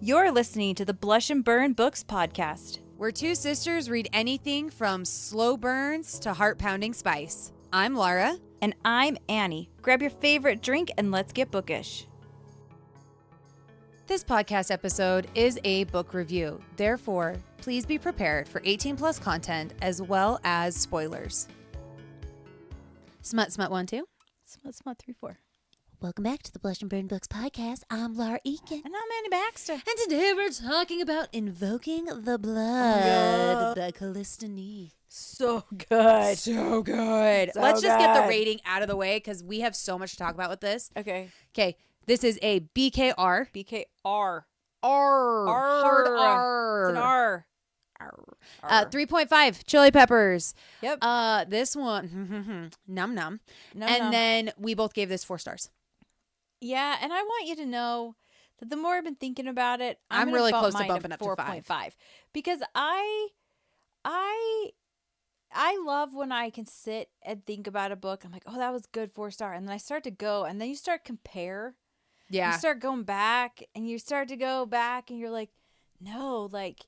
You're listening to the Blush and Burn Books podcast. Where two sisters read anything from slow burns to heart-pounding spice. I'm Laura. And I'm Annie. Grab your favorite drink and let's get bookish. This podcast episode is a book review. Therefore, please be prepared for 18+ content as well as spoilers. Smut 1, 2. Smut 3, 4. Welcome back to the Blush and Burn Books podcast. I'm Laura Eakin. And I'm Annie Baxter. And today we're talking about Invoking the Blood by Kalista Neith. So good. So good. So Let's just get the good. rating out of the way because we have so much to talk about with this. Okay. Okay, this is a BKR. BKR. R. Hard R. It's an R. 3.5 chili peppers. Yep. This one, num num. No, And no. then we both gave this 4 stars. Yeah, and I want you to know that the more I've been thinking about it, I'm I'm really gonna close to mine bumping up to 4.5 because I love when I can sit and think about a book. I'm like, oh, that was good, 4-star, and then I start to go, and then you start compare. Yeah. You start going back, and you start to go back, and you're like, no, like,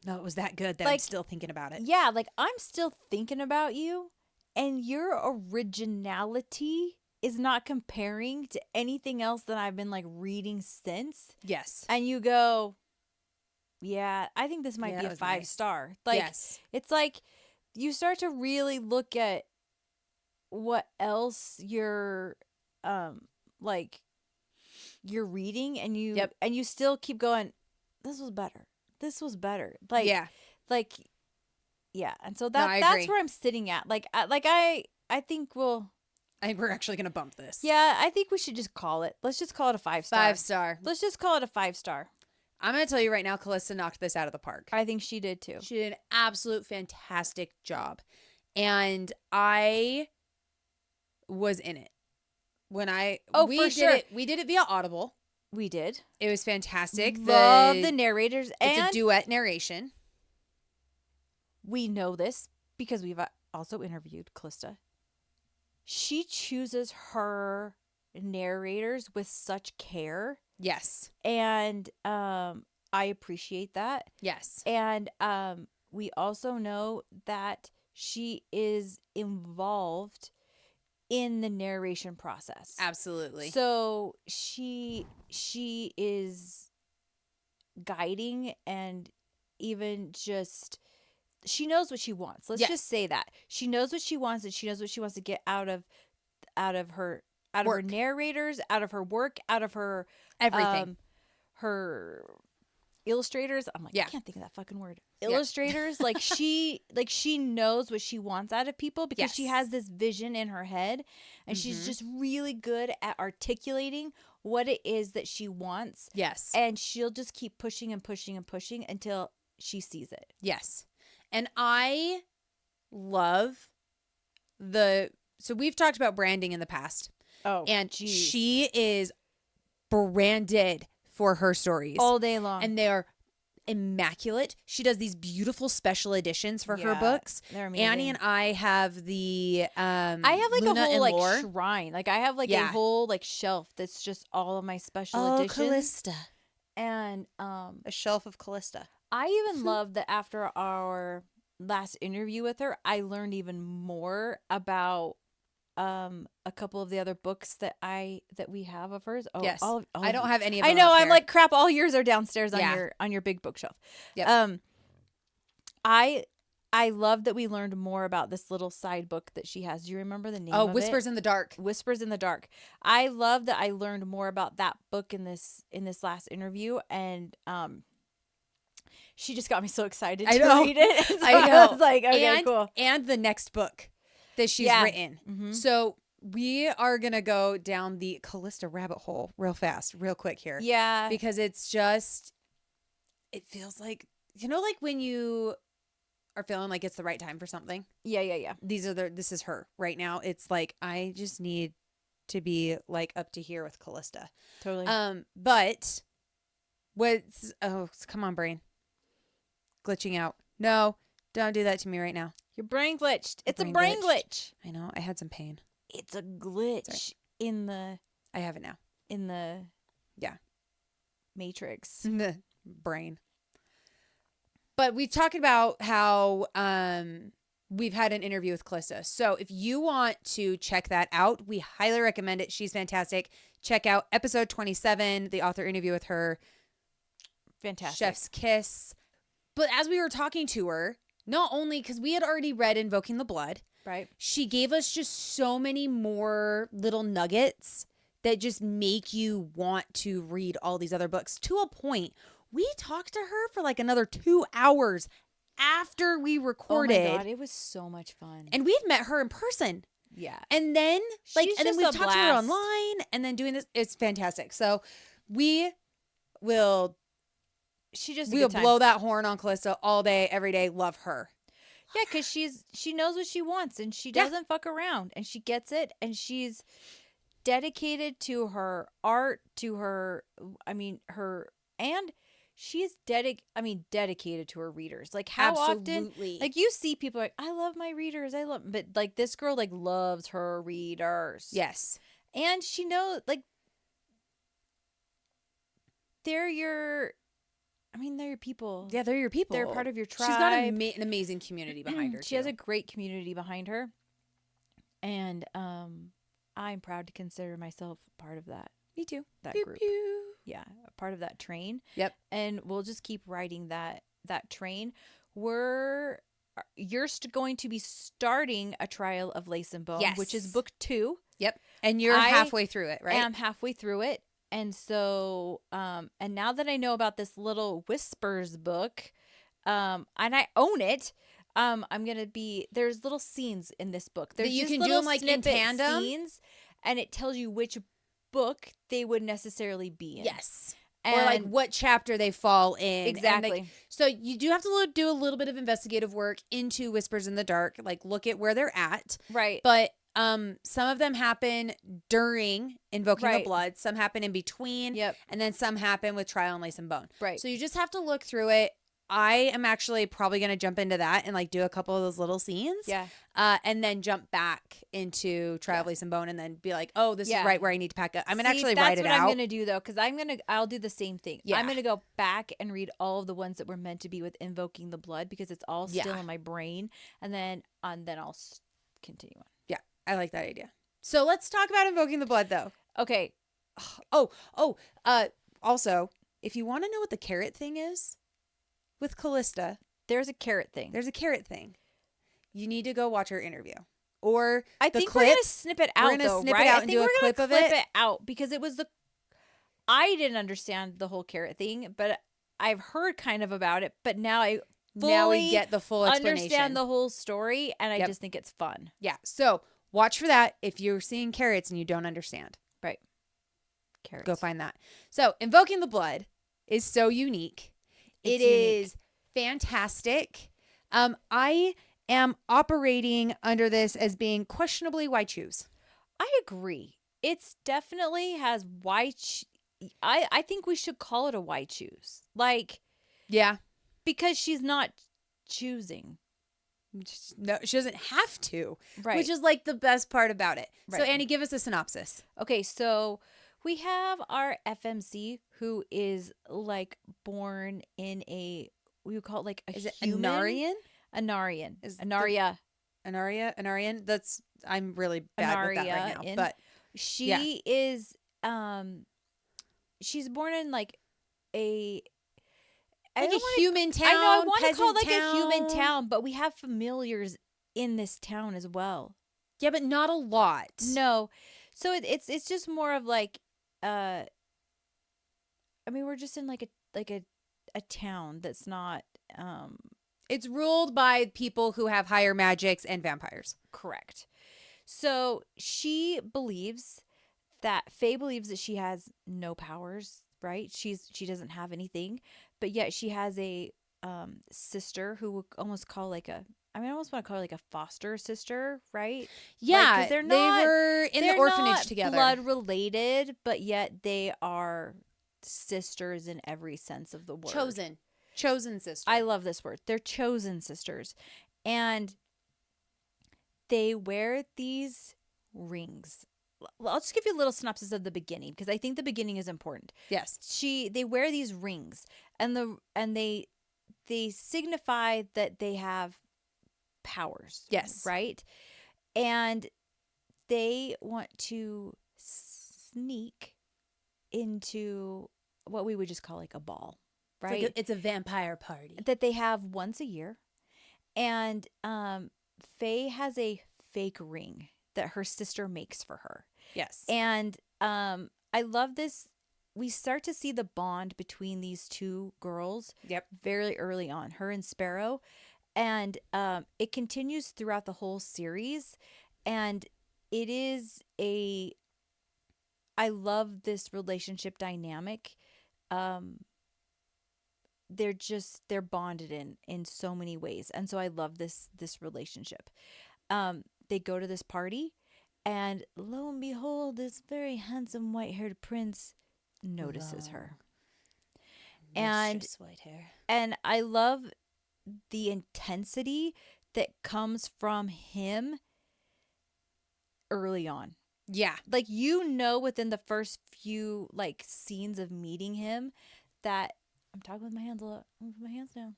No, it was that good that I'm Like, still thinking about it. yeah, like I'm still thinking about you, and your originality is not comparing to anything else that I've been like reading since. Yes. And you go, yeah, I think this might Yeah, be that a was nice. 5-star. Like, yes. it's like you start to really look at what else you're, like you're reading, and you Yep. and you still keep going. This was better. This was better. Like, yeah. like, yeah. And so I that's agree. where I'm sitting at. I think we'll. I think we're actually going to bump this. Yeah, I think we should just call it. Let's just call it a 5-star. 5-star. Let's just call it a 5-star. I'm going to tell you right now, Kalista knocked this out of the park. I think she did too. She did an absolute fantastic job. And I was in it. When for sure. We did it via Audible. We did. It was fantastic. Love the narrators. It's And a duet narration. we know this because we've also interviewed Kalista. She chooses her narrators with such care. Yes. And I appreciate that. Yes. And we also know that she is involved in the narration process. Absolutely. So she is guiding, and even just she knows what she wants. Let's Yes. just say that. She knows what she wants, and she knows what she wants to get out of her Work. narrators, out of her work, out of her Everything. her illustrators. I'm like, Yeah. I can't think of that fucking word. Yeah. Illustrators. like she knows what she wants out of people because she Yes. has this vision in her head, and she's Mhm. just really good at articulating what it is that she wants. Yes. And she'll just keep pushing and pushing and pushing until she sees it. Yes. And I love so we've talked about branding in the past. Oh, And geez. she is branded for her stories. all day long. And they're immaculate. She does these beautiful special editions for her Yeah, books. they're amazing. Annie and I have the I have like Luna a whole and like Lore. shrine. Like I have like a Yeah. whole like shelf that's just all of my special Oh, editions. Kalista. And A shelf of Kalista. I even love that after our last interview with her, I learned even more about a couple of the other books that we have of hers. Oh, Yes. all I of don't them. have any of I them know. up I'm here. like, crap. All yours are downstairs Yeah. on your big bookshelf. Yep. I love that we learned more about this little side book that she has. Do you remember the name of Whispers it? in the Dark. Whispers in the Dark. I love that I learned more about that book in this last interview, and she just got me so excited I to know. read it. So I know. was like, okay, and, cool. And the next book that she's Yeah. written. Mhm. So we are going to go down the Kalista rabbit hole real fast, real quick here. Yeah. Because it's just, it feels like, like when you are feeling like it's the right time for something. Yeah. This is her right now. It's like, I just need to be like up to here with Kalista. Totally. But come on, brain. Glitching out. No, don't do that to me right now. Your brain glitched. It's a brain brain glitched. glitch. I know. I had some pain. It's a glitch Sorry. in the I have it now. in the Yeah. matrix. Brain. But we've talked about how we've had an interview with Kalista. So if you want to check that out, we highly recommend it. She's fantastic. Check out episode 27, the author interview with her. Fantastic. Chef's kiss. But as we were talking to her, not only because we had already read Invoking the Blood, right? She gave us just so many more little nuggets that just make you want to read all these other books to a point. We talked to her for like another 2 hours after we recorded. Oh my God, it was so much fun. And we'd met her in person. Yeah. And then She's and then just we've a talked to her blast. online and then doing this. It's fantastic. So we will She just we'll blow that horn on Kalista all day, every day. Love her. Yeah, because she knows what she wants and she doesn't fuck around and she gets it and she's dedicated to her art, to her, and she's dedicated to her readers. Like how often, like you see people like, I love my readers, but like this girl like loves her readers. Yes. And she knows like they're your people. Yeah, they're your people. They're part of your tribe. She's got an amazing community behind her. She has a great community behind her. And I'm proud to consider myself part of that. Me too. That pew, group. Pew. Yeah, a part of that train. Yep. And we'll just keep riding that train. You're going to be starting A Trial of Lace and Bone, which is book 2. Yep. And you're halfway through it, right? I'm halfway through it. And so, and now that I know about this little Whispers book, and I own it, there's little scenes in this book. There's you just can do little them like in snippet tandem scenes, and it tells you which book they would necessarily be in. Yes. And or like what chapter they fall in. Exactly. So you do have to do a little bit of investigative work into Whispers in the Dark, like look at where they're at. Right. But some of them happen during Invoking the Blood. Some happen in between. Yep. And then some happen with Trial and Lace and Bone. Right. So you just have to look through it. I am actually probably going to jump into that and like do a couple of those little scenes. Yeah. And then jump back into Trial of Lace and Bone and then be like, oh, this is right where I need to pack up. I'm going to actually write it out. That's what I'm going to do though, because I'll do the same thing. Yeah. I'm going to go back and read all of the ones that were meant to be with Invoking the Blood because it's all still in my brain. And then I'll continue on. Yeah. I like that idea. So let's talk about Invoking the Blood though. Okay. Also, if you want to know what the carrot thing is with Kalista, there's a carrot thing. You need to go watch her interview. Or I think we're going to snip it out, we're gonna snip it out and do a clip of it out because it was I didn't understand the whole carrot thing, but I've heard kind of about it, but now we get the full explanation. Understand the whole story, and I just think it's fun. Yeah. So watch for that if you're seeing carrots and you don't understand. Right. Carrots. Go find that. So Invoking the Blood is so unique. It is fantastic. I am operating under this as being questionably why-choose. I agree. It's definitely has I think we should call it a why-choose. Like, yeah, because she's not choosing. No, she doesn't have to. Right. Which is like the best part about it. Right. So Annie, give us a synopsis. Okay, so we have our FMC who is like born in we would call it like is it human? Anarian? Anarian. Anarian. That's I'm really bad with that right now. But she is she's born in like a human town. I know I want to call it like town. a human town, but we have familiars in this town as well. Yeah, but not a lot. No. So it's just more of like we're just in like a town that's not it's ruled by people who have higher magics and vampires. Correct. So Faye believes that she has no powers, right? She doesn't have anything, but yet she has a sister who would almost call I almost want to call her like a foster sister, right? Yeah, like, they were in the orphanage together. Blood related, but yet they are sisters in every sense of the word. Chosen sister. I love this word. They're chosen sisters. And they wear these rings I'll just give you a little synopsis of the beginning because I think the beginning is important. Yes. They wear these rings and they signify that they have powers. Yes. Right? And they want to sneak into what we would just call like a ball, right? It's a vampire party. That they have once a year. And Faye has a fake ring that her sister makes for her. Yes. And I love this. We start to see the bond between these two girls very early on, her and Sparrow. And it continues throughout the whole series. And it is I love this relationship dynamic. They're bonded in so many ways. And so I love this relationship. They go to this party and lo and behold, this very handsome white-haired prince notices her. And white hair. And I love the intensity that comes from him early on. Yeah. Like, within the first few like scenes of meeting him that I'm talking with my hands a lot. I'm with my hands down.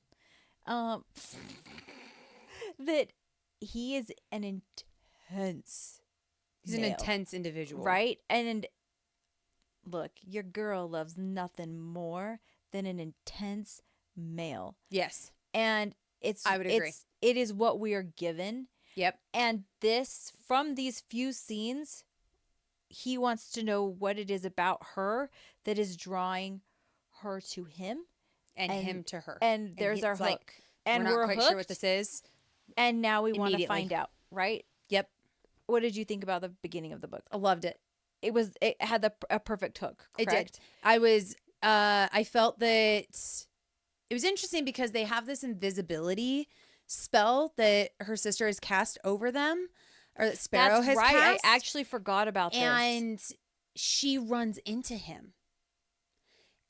That he is an intense He's an intense individual. Right? And look, your girl loves nothing more than an intense male. Yes. And I would agree. It is what we are given. Yep. And from these few scenes, he wants to know what it is about her that is drawing her to him. And him to her. And there's our hook. And we're not quite hooked, sure what this is. And now we want to find out, right? Yep. What did you think about the beginning of the book? I loved it. It had a perfect hook, correct? It did. I felt that it was interesting because they have this invisibility spell that her sister has cast over them, or that Sparrow has cast. I actually forgot about this. And she runs into him.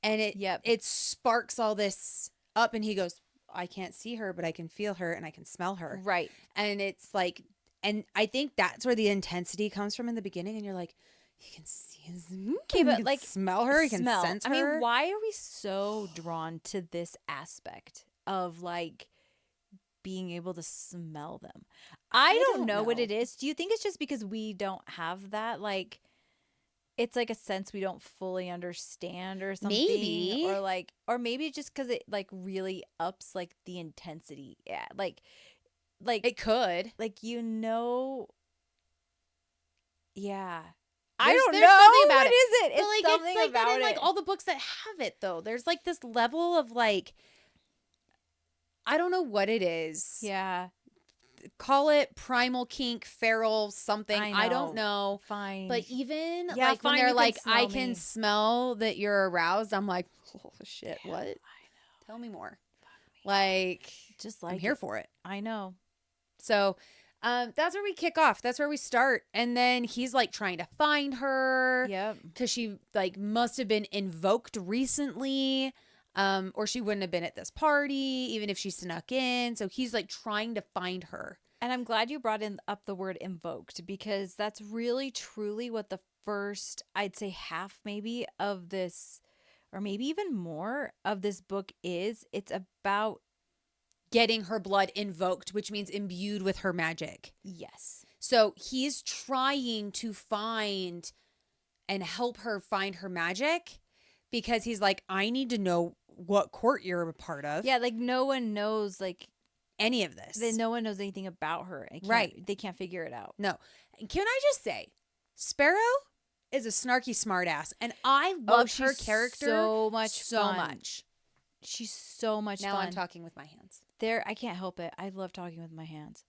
And it sparks all this up, and he goes, I can't see her, but I can feel her and I can smell her. Right. And it's like, and I think that's where the intensity comes from in the beginning. And you're like, you can see his, you can like smell her, you can sense her. I mean, why are we so drawn to this aspect of like being able to smell them? I don't know what it is. Do you think it's just because we don't have that? Like, it's like a sense we don't fully understand or something. Maybe. Or maybe just because it like really ups like the intensity. Yeah. Like it could. Like, yeah. I don't know. Something about what it. Is it? But it's something like about that in it. like all the books that have it though. There's like this level of like, I don't know what it is. Yeah. Call it primal kink, feral something. I don't know. Fine. But even like when they're like, I me. can smell that you're aroused, I'm like, oh shit, yeah, what? I know. Tell me more. Like, just like I'm here for it. I know. So that's where we kick off. That's where we start. And then he's like trying to find her. Yep. Because she like must have been invoked recently. Or she wouldn't have been at this party, even if she snuck in. So he's like trying to find her. And I'm glad you brought up the word invoked, because that's really truly what the first, I'd say half maybe of this, or maybe even more of this book is. It's about getting her blood invoked, which means imbued with her magic. Yes. So he's trying to find and help her find her magic, because he's like, I need to know what court you're a part of. Yeah, like no one knows like any of this. No one knows anything about her. Right. They can't figure it out. No. Can I just say, Sparrow is a snarky smartass, and I love her character so much. She's so much fun. Now I'm talking with my hands. I can't help it. I love talking with my hands.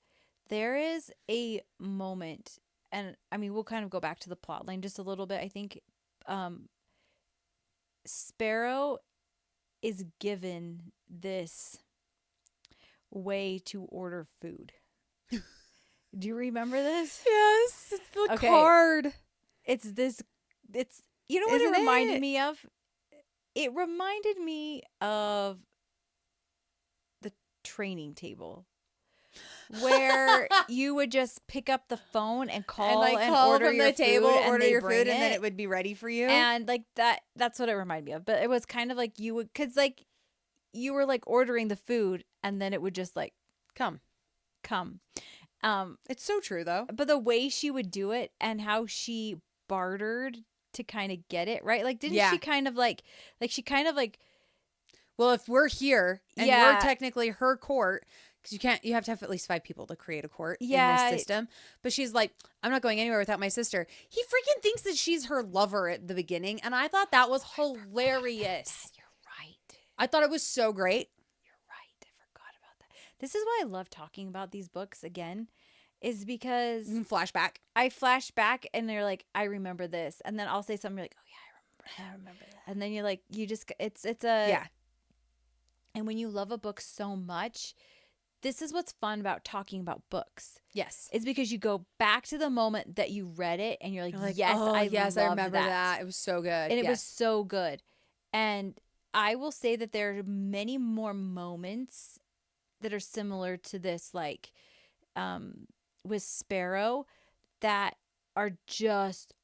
There is a moment, and I mean, we'll kind of go back to the plot line just a little bit. I think Sparrow is given this way to order food. Do you remember this? Yes, it's the card. It's you know what it reminded me of? It reminded me of the training table. where you would just pick up the phone and call and like and call order from your the table, food and order they your bring food, and then it. it would be ready for you. And like that's what it reminded me of. But it was kind of like you would, because like you were like ordering the food and then it would just like come. It's so true though. But the way she would do it and how she bartered to kind of get it right, like didn't she kind of like well, if we're here and we're Yeah. technically her court, because you have to have at least 5 people to create a court Yeah. in this system. But she's like, I'm not going anywhere without my sister. He freaking thinks that she's her lover at the beginning, and I thought that was hilarious. You're right. I thought it was so great. You're right. I forgot about that. This is why I love talking about these books again, is because Flashback. I flash back and they're like, I remember this, and then I'll say something, you're like, oh yeah, I remember that, and then you're like, you just it's a Yeah. And when you love a book so much, this is what's fun about talking about books. Yes. It's because you go back to the moment that you read it and you're like, You're like, yes, oh, I I remember that. that. It was so good. And it was so good. And I will say that there are many more moments that are similar to this, like with Sparrow, that are just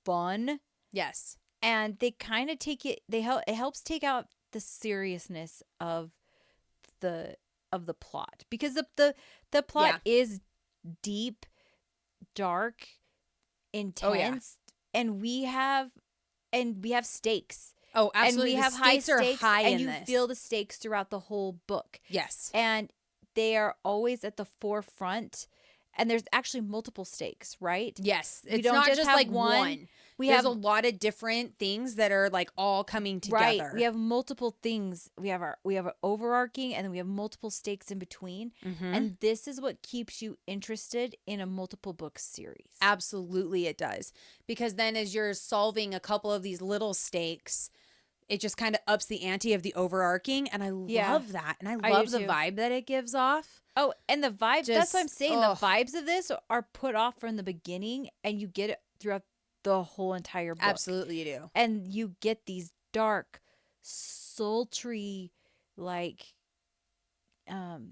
fun. Yes. And they kind of take it, it helps take out the seriousness of the plot, because the plot is deep, dark, intense, and we have stakes. Oh, absolutely. And we have stakes high stakes, are high and in you this. feel the stakes throughout the whole book. Yes. And they are always at the forefront. And there's actually multiple stakes, right? Yes. We It's don't not just just have like one. There's a lot of different things that are like all coming together. Right. We have multiple things. We have an overarching, and then we have multiple stakes in between. Mm-hmm. And this is what keeps you interested in a multiple book series. Absolutely it does. Because then as you're solving a couple of these little stakes, it just kind of ups the ante of the overarching. And I love that. And I love the vibe that it gives off. Oh, and the vibe, that's what I'm saying. Oh. The vibes of this are put off from the beginning, and you get it throughout the whole entire book. Absolutely you do. And you get these dark, sultry, like vibes.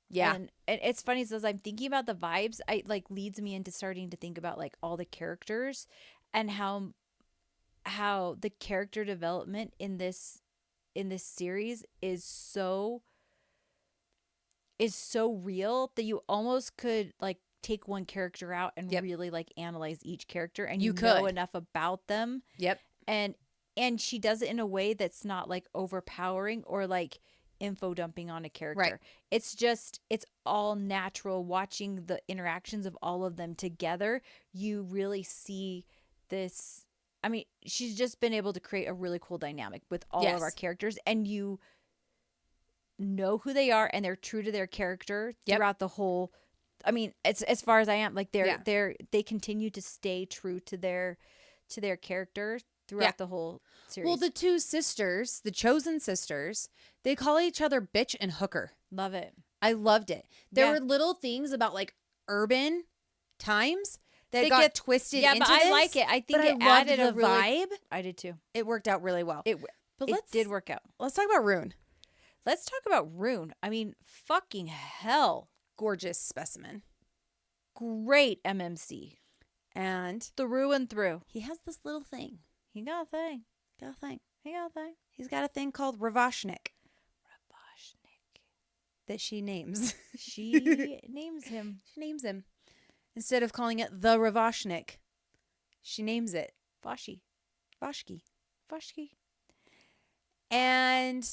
Yeah. And it's funny, so as I'm thinking about the vibes, I like leads me into starting to think about like all the characters and how the character development in this series is so real that you almost could like take one character out and really like analyze each character, and you know enough about them. Yep. And she does it in a way that's not like overpowering or like info dumping on a character. Right. It's all natural. Watching the interactions of all of them together, you really see this. I mean, she's just been able to create a really cool dynamic with all of our characters, and you know who they are, and they're true to their character throughout the whole. I mean, it's as far as I am, like they continue to stay true to their character throughout the whole series. Well, the two sisters, the chosen sisters, they call each other bitch and hooker. Love it. I loved it. There were little things about like urban times that They got get twisted Yeah, into but I this, like it. I think but it I loved added the a really vibe. I did too. It worked out really well. It did work out. Let's talk about Rune. Let's talk about Rune. I mean, fucking hell. Gorgeous specimen. Great MMC. And Through and through. he has this little thing. He got a thing. Got a thing. He got a thing. He's got a thing called Ravashnik that she names. She names him. She names him. Instead of calling it the Ravashnik, she names it Voshki. Voshki. Voshki. And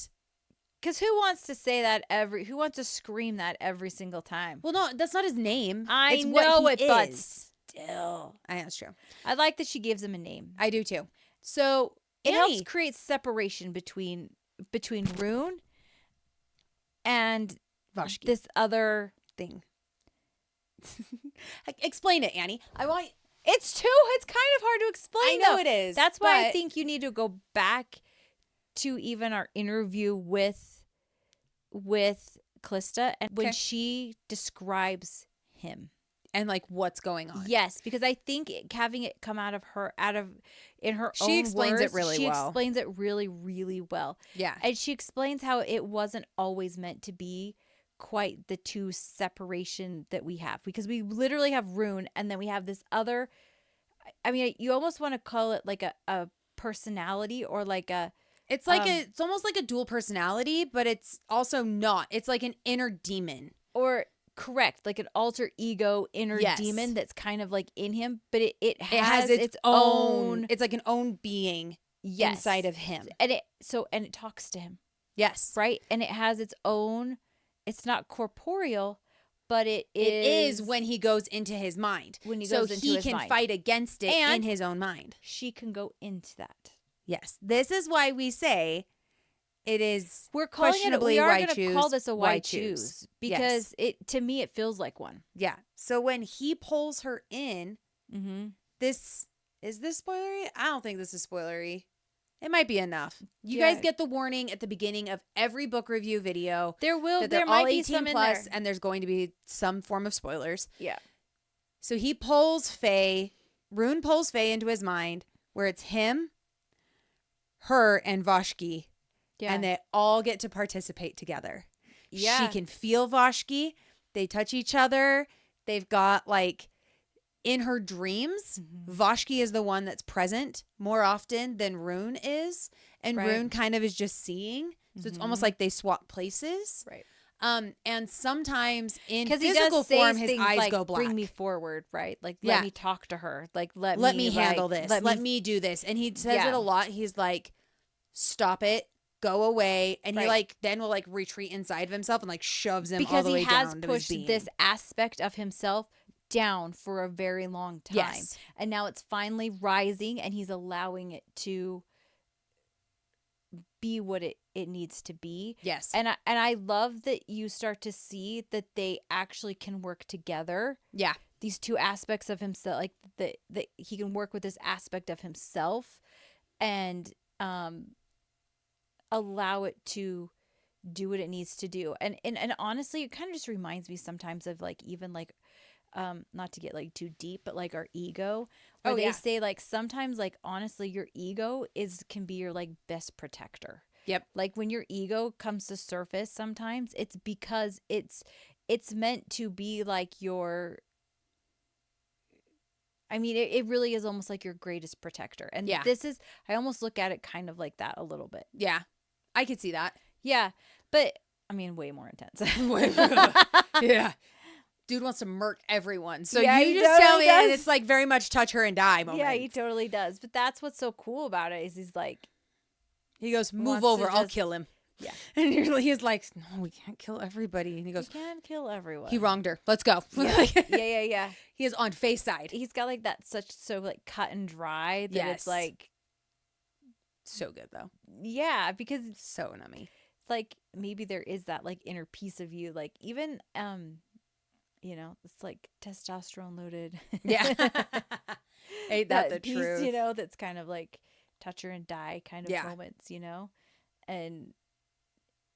because who wants to say that who wants to scream that every single time? well, no, that's not his name. I it's know what he it, but is. still. I know, that's true. I like that she gives him a name. I do too. So It Annie, helps create separation between Rune and Voshki. this other thing. Explain it, Annie. It's kind of hard to explain. I know though. it is. That's why I but- think you need to go back to even our interview with Kalista, and when she describes him. and like what's going on. Yes, because I think having it come out of her, in her own She explains it words, really she well. explains it really, really well. Yeah. And she explains how it wasn't always meant to be quite the two separation that we have, because we literally have Rune and then we have this other, I mean, you almost want to call it like a personality, or like a, It's like it's almost like a dual personality, but it's also not. It's like an inner demon. or correct, like an alter ego inner demon that's kind of like in him, but it has its own, it's like an own being inside of him. And it talks to him. Yes. Right? And it has its own, it's not corporeal, but it is when he goes into his mind. When he goes into his mind. So he can fight against it in his own mind. She can go into that. Yes. This is why we say it is we're calling questionably it, we are why going to call this a why choose, because it, to me, it feels like one. Yeah. So when he pulls her in, is this spoilery? I don't think this is spoilery. It might be enough. You guys get the warning at the beginning of every book review video. There might all be 18 some in plus, there. and there's going to be some form of spoilers. Yeah. So he pulls Faye. Rune pulls Faye into his mind, where it's him, her, and Voshki. Yeah. And they all get to participate together. Yeah. She can feel Voshki. They touch each other. They've got like, in her dreams, Voshki is the one that's present more often than Rune is. And Rune kind of is just seeing. So it's almost like they swap places. Right. And sometimes in physical form, his eyes like, go black. Bring me forward, right? Like, let me talk to her. Like, let me handle this. Let me do this. And he says it a lot. He's like, stop it. Go away. And he like then will like retreat inside of himself and like shoves him all the way down to his being. Because he has pushed this aspect of himself down for a very long time. Yes. And now it's finally rising, and he's allowing it to be what it needs to be. Yes. And I love that you start to see that they actually can work together. Yeah. These two aspects of himself, like that he can work with this aspect of himself and allow it to do what it needs to do. And honestly, it kind of just reminds me sometimes of like, even like, not to get like too deep, but like our ego, where they say like sometimes like honestly your ego can be your like best protector. Yep. Like when your ego comes to surface, sometimes it's because it's meant to be like your, I mean, it really is almost like your greatest protector. And this is, I almost look at it kind of like that a little bit. Yeah. I could see that. Yeah. But I mean, way more intense. Yeah. Dude wants to murk everyone. So yeah, you just tell me, and it's like very much touch her and die moment. Yeah, he totally does. But that's what's so cool about it is he's like, he goes, move over, I'll kill him. Yeah. And he's like, no, we can't kill everybody. And he goes, we can't kill everyone. He wronged her. Let's go. Yeah. Yeah. He is on Faye's side. He's got like that so like cut and dry that it's like so good though. Yeah, because it's so nummy. Like maybe there is that like inner piece of you, like even you know, it's like testosterone loaded. Yeah. Ain't that the piece, truth? You know, that's kind of like touch her and die kind of moments, you know? And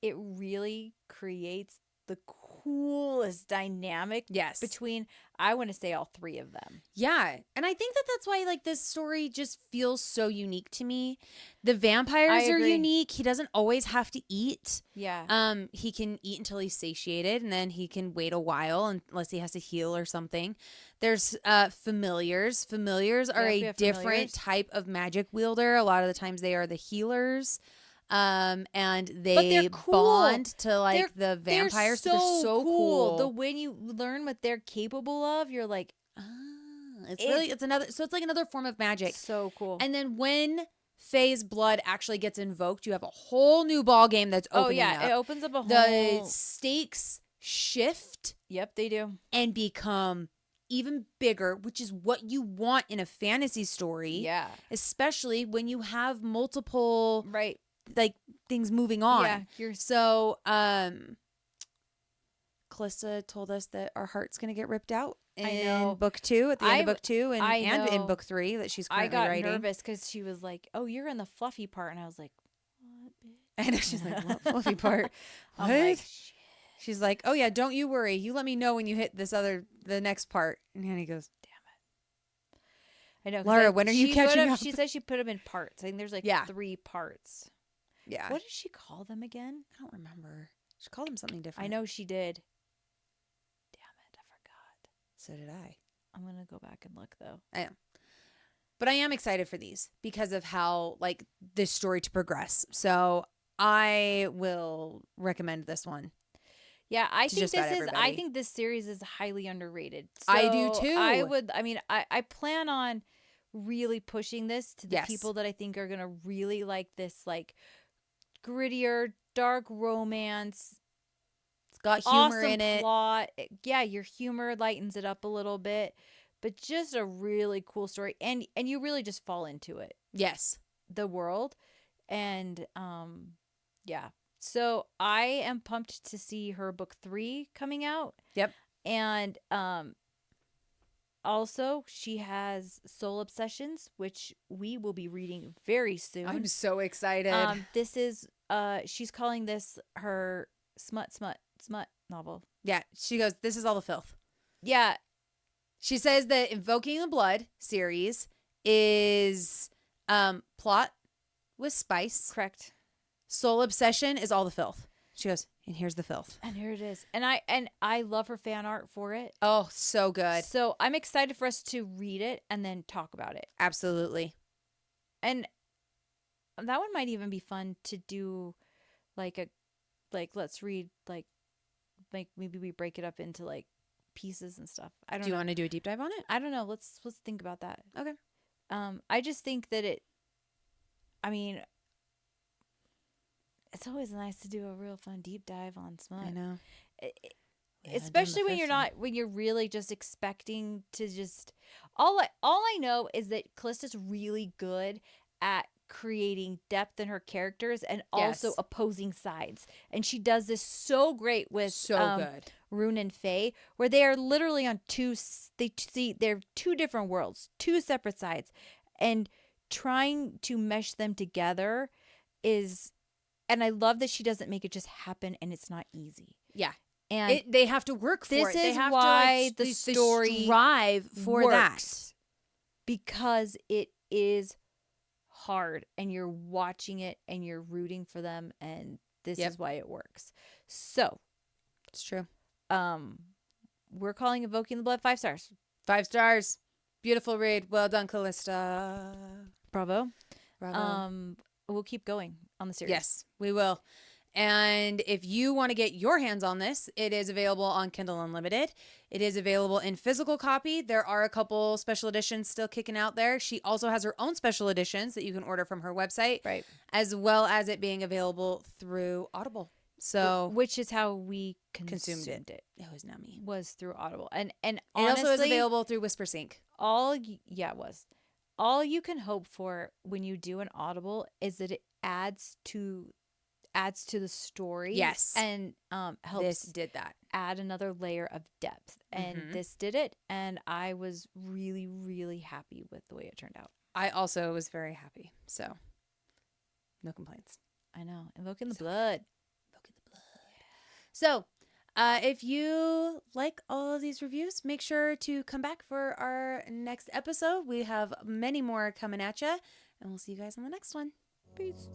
it really creates the coolest dynamic between, I want to say, all three of them. Yeah. And I think that's why like this story just feels so unique to me. The vampires are unique. He doesn't always have to eat. Yeah. He can eat until he's satiated, and then he can wait a while unless he has to heal or something. There's familiars. Familiars are a different type of magic wielder. A lot of the times they are the healers. And they cool. bond to like the vampires. They're so cool. The when you learn what they're capable of, you're like, it's like another form of magic. So cool. And then when Faye's blood actually gets invoked, you have a whole new ball game that's opening up. It opens up a whole. The stakes shift. Yep, they do. And become even bigger, which is what you want in a fantasy story. Yeah. Especially when you have multiple like things moving on. Yeah. So Kalista told us that our heart's gonna get ripped out in book 2, at the end of book 2 and in book 3 that she's currently writing. I got nervous because she was like, "Oh, you're in the fluffy part," and I was like, "What, bitch?" I know, she's like, "What fluffy part?" What? I'm like, shit. She's like, "Oh yeah, don't you worry. You let me know when you hit the next part." And he goes, "Damn it." I know. Laura, when are you catching up? She said she put them in parts. I think there's like 3 parts. Yeah. What did she call them again? I don't remember. She called him something different. I know she did. Damn it, I forgot. So did I. I'm going to go back and look, though. I am. But I am excited for these because of how, like, this story to progress. So I will recommend this one. Yeah, I think everybody. I think this series is highly underrated. So I do too. I plan on really pushing this to the people that I think are going to really like this, like, grittier, dark romance. It's got humor in it. Plot. Yeah, your humor lightens it up a little bit, but just a really cool story, and you really just fall into it. Yes, the world, and yeah. So I am pumped to see her book 3 coming out. Yep, and also she has Soul Obsessions, which we will be reading very soon. I'm so excited. This is she's calling this her smut novel. Yeah, she goes, this is all the filth. Yeah. She says that Invoking the Blood series is plot with spice. Correct. Soul Obsession is all the filth. She goes, and here's the filth. And here it is. And I love her fan art for it. Oh, so good. So I'm excited for us to read it and then talk about it. Absolutely. And that one might even be fun to do, let's read, like maybe we break it up into, like, pieces and stuff. I don't know. Do you want to do a deep dive on it? I don't know. Let's think about that. Okay. I just think that it's always nice to do a real fun deep dive on smut. I know. Especially when you're really just expecting to just all I know is that Kalista's really good at creating depth in her characters and also opposing sides. And she does this so great with good. Rune and Faye, where they are literally on they're two different worlds, two separate sides, and trying to mesh them together is. And I love that she doesn't make it just happen, and it's not easy. Yeah. And they have to work for it. This is why the story strive for works, that. Because it is hard, and you're watching it, and you're rooting for them, and this is why it works. So. It's true. We're calling Invoking the Blood 5 stars. 5 stars. Beautiful read. Well done, Kalista. Bravo. We'll keep going on the series. Yes, we will. And if you want to get your hands on this, it is available on Kindle Unlimited. It is available in physical copy. There are a couple special editions still kicking out there. She also has her own special editions that you can order from her website. Right. As well as it being available through Audible. So, which is how we consumed it. It was not me. Was through Audible. And honestly, it also is available through WhisperSync. It was. All you can hope for when you do an Audible is that it adds to the story. Yes. And helps this did that. Add another layer of depth. And this did it. And I was really, really happy with the way it turned out. I also was very happy. So, no complaints. I know. Invoking the blood. Invoking the blood. So, if you like all of these reviews, make sure to come back for our next episode. We have many more coming at you, and we'll see you guys on the next one. Peace.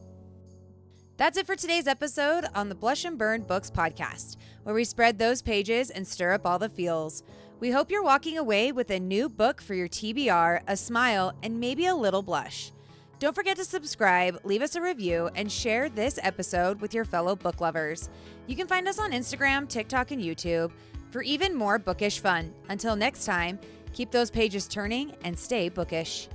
That's it for today's episode on the Blush and Burn Books podcast, where we spread those pages and stir up all the feels. We hope you're walking away with a new book for your TBR, a smile, and maybe a little blush. Don't forget to subscribe, leave us a review, and share this episode with your fellow book lovers. You can find us on Instagram, TikTok, and YouTube for even more bookish fun. Until next time, keep those pages turning and stay bookish.